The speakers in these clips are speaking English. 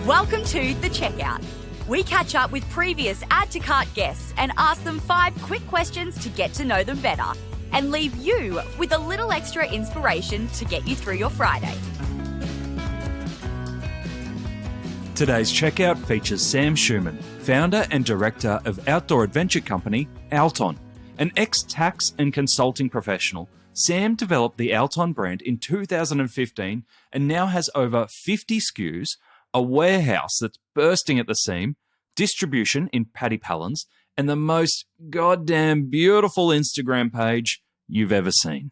Welcome to The Checkout. We catch up with previous Add to Cart guests and ask them 5 quick questions to get to know them better and leave you with a little extra inspiration to get you through your Friday. Today's Checkout features Sam Schumann, founder and director of outdoor adventure company Alton. An ex-tax and consulting professional, Sam developed the Alton brand in 2015 and now has over 50 SKUs, a warehouse that's bursting at the seam, distribution in paddy pallons, and the most goddamn beautiful Instagram page you've ever seen.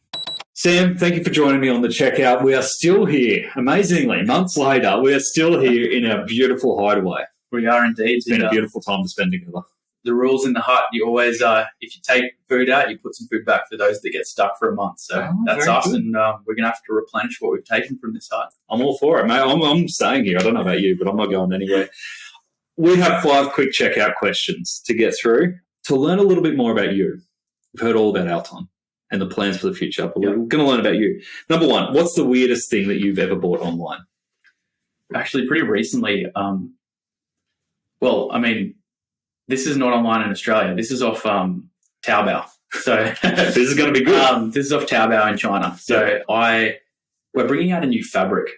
Sam, thank you for joining me on The Checkout. We are still here. Amazingly, months later, we are still here in our beautiful hideaway. We are indeed. It's been a beautiful time to spend together. The rules in the hut, you always, if you take food out, you put some food back for those that get stuck for a month. So that's us, good. And we're going to have to replenish what we've taken from this hut. I'm all for it, mate. I'm staying here. I don't know about you, but I'm not going anywhere. We have 5 quick checkout questions to get through to learn a little bit more about you. We've heard all about Alton and the plans for the future, but we're going to learn about you. Number 1, what's the weirdest thing that you've ever bought online? Actually, pretty recently, this is not online in Australia. This is off Taobao. So this is going to be good. This is off Taobao in China. So we're bringing out a new fabric.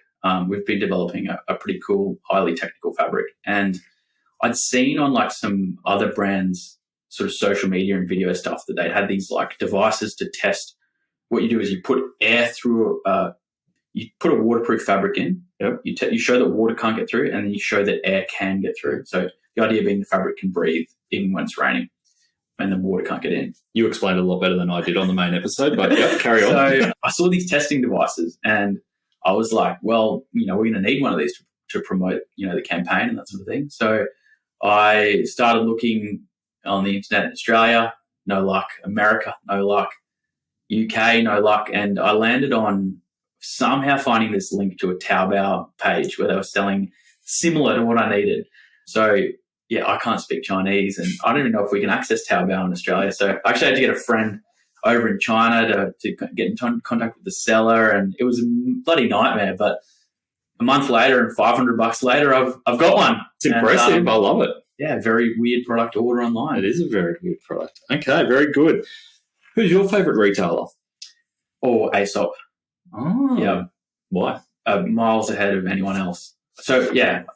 We've been developing a pretty cool, highly technical fabric. And I'd seen on like some other brands, sort of social media and video stuff, that they had these like devices to test. What you do is you put air through, you put a waterproof fabric in. Yep. You show that water can't get through, and then you show that air can get through. So the idea being the fabric can breathe even when it's raining and the water can't get in. You explained it a lot better than I did on the main episode, but carry on. So I saw these testing devices and I was like, well, we're going to need one of these to promote, the campaign and that sort of thing. So I started looking on the internet in Australia, no luck. America, no luck. UK, no luck. And I landed on somehow finding this link to a Taobao page where they were selling similar to what I needed. So, I can't speak Chinese, and I don't even know if we can access Taobao in Australia. So I actually had to get a friend over in China to get in contact with the seller, and it was a bloody nightmare. But a month later and $500 later, I've got one. It's impressive. And, I love it. Yeah, very weird product to order online. It is a very weird product. Okay, very good. Who's your favourite retailer? Or Aesop. Oh. Yeah. Why? Miles ahead of anyone else. So,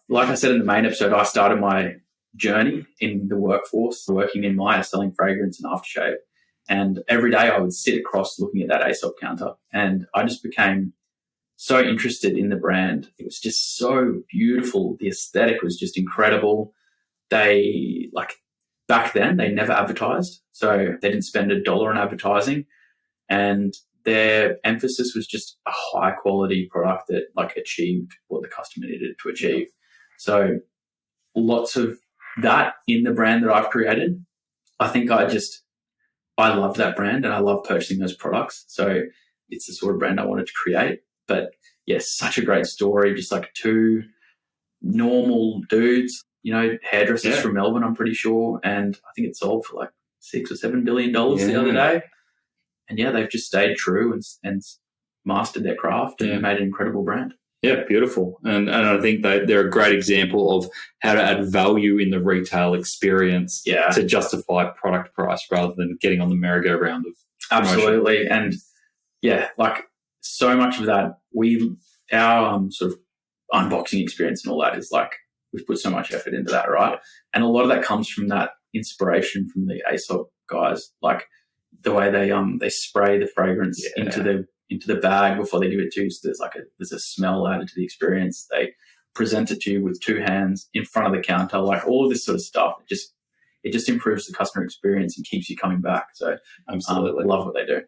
like I said in the main episode, I started my journey in the workforce, working in Maya, selling fragrance and aftershave. And every day I would sit across looking at that Aesop counter. And I just became so interested in the brand. It was just so beautiful. The aesthetic was just incredible. They, back then, they never advertised. So they didn't spend $1 on advertising. And their emphasis was just a high quality product that achieved what the customer needed to achieve. So lots of that in the brand that I've created. I think I love that brand and I love purchasing those products. So it's the sort of brand I wanted to create. But such a great story. Just like 2 normal dudes, hairdressers from Melbourne, I'm pretty sure. And I think it sold for $6 or $7 billion the other day. And they've just stayed true and mastered their craft and made an incredible brand. Yeah, beautiful. And I think they're a great example of how to add value in the retail experience to justify product price rather than getting on the merry-go-round of promotion. Absolutely. And so much of that, our sort of unboxing experience and all that is we've put so much effort into that, right? And a lot of that comes from that inspiration from the Aesop guys, the way they spray the fragrance into the bag before they give it to you. So there's a smell added to the experience. They present it to you with 2 hands in front of the counter, all of this sort of stuff. It just improves the customer experience and keeps you coming back. So absolutely love what they do.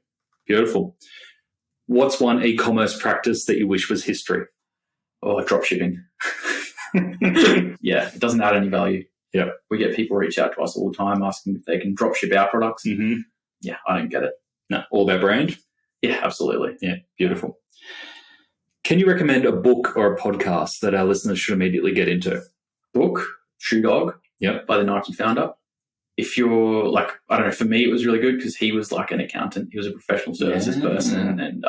Beautiful. What's one e-commerce practice that you wish was history? Oh, drop shipping. It doesn't add any value. Yeah, we get people reach out to us all the time asking if they can drop ship our products. Mm-hmm. Yeah, I don't get it. No, all about brand. Yeah, absolutely. Yeah, beautiful. Can you recommend a book or a podcast that our listeners should immediately get into? Book, Shoe Dog, by the Nike founder. If you're I don't know, for me it was really good because he was an accountant. He was a professional services person and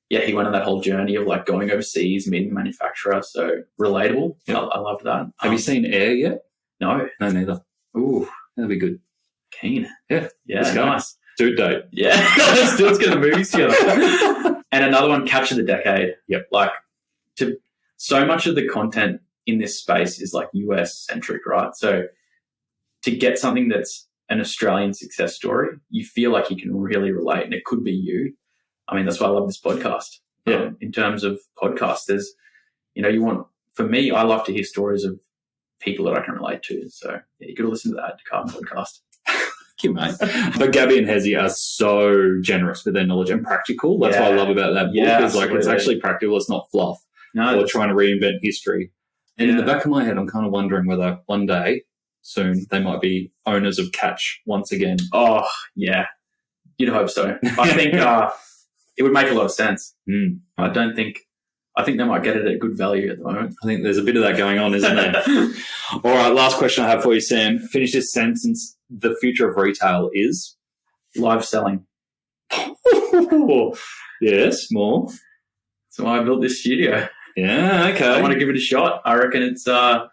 yeah, he went on that whole journey of like going overseas, meeting the manufacturer. So relatable. Yep. I loved that. Have you seen Air yet? No. No, neither. Ooh, That'd be good. keen. Yeah. Yeah, Let's go. nice. Dude date. Yeah, let's get the movies together. And another one, Catch of the Decade. Yep. Like, so much of the content in this space is like US centric, right? So to get something that's an Australian success story, you feel like you can really relate, and it could be you. I mean, that's why I love this podcast. Yeah. In terms of podcasts, there's, for me, I love to hear stories of people that I can relate to. So yeah, you got to listen to that Carbon podcast. Thank you, mate. But Gabby and Hezi are so generous with their knowledge and practical. That's what I love about that book. Yeah, is like it's actually practical. It's not fluff or trying to reinvent history. And in the back of my head, I'm kind of wondering whether one day soon they might be owners of Catch once again. Oh, yeah. You'd hope so. I think it would make a lot of sense. I think they might get it at good value at the moment. I think there's a bit of that going on, isn't there? All right, last question I have for you, Sam. Finish this sentence. The future of retail is? Live selling. Yes, more. So I built this studio. Yeah, okay. I want to give it a shot. I reckon it's, I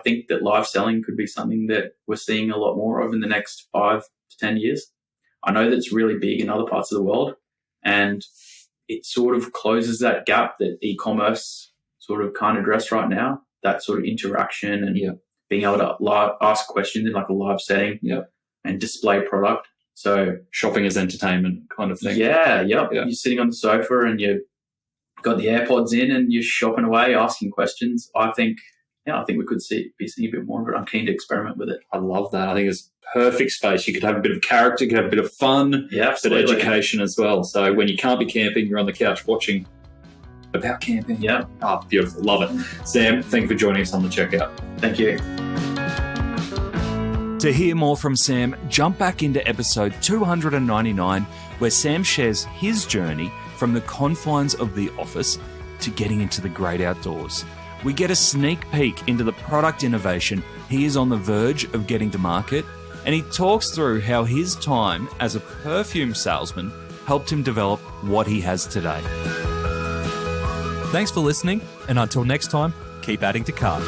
think that live selling could be something that we're seeing a lot more of in the next 5 to 10 years. I know that it's really big in other parts of the world, and it sort of closes that gap that e-commerce sort of can't address right now, that sort of interaction and being able to ask questions in like a live setting and display product. So shopping as entertainment kind of thing. Yeah. You're sitting on the sofa and you've got the AirPods in and you're shopping away, asking questions. I think we could be seeing a bit more of it. I'm keen to experiment with it. I love that. I think it's perfect space. You could have a bit of character, you could have a bit of fun, but education as well. So when you can't be camping, you're on the couch watching about camping. Yeah. Oh, beautiful. Love it. Sam, thank you for joining us on the checkout. Thank you. To hear more from Sam, jump back into episode 299, where Sam shares his journey from the confines of the office to getting into the great outdoors. We get a sneak peek into the product innovation he is on the verge of getting to market, and he talks through how his time as a perfume salesman helped him develop what he has today. Thanks for listening, and until next time, keep adding to cart.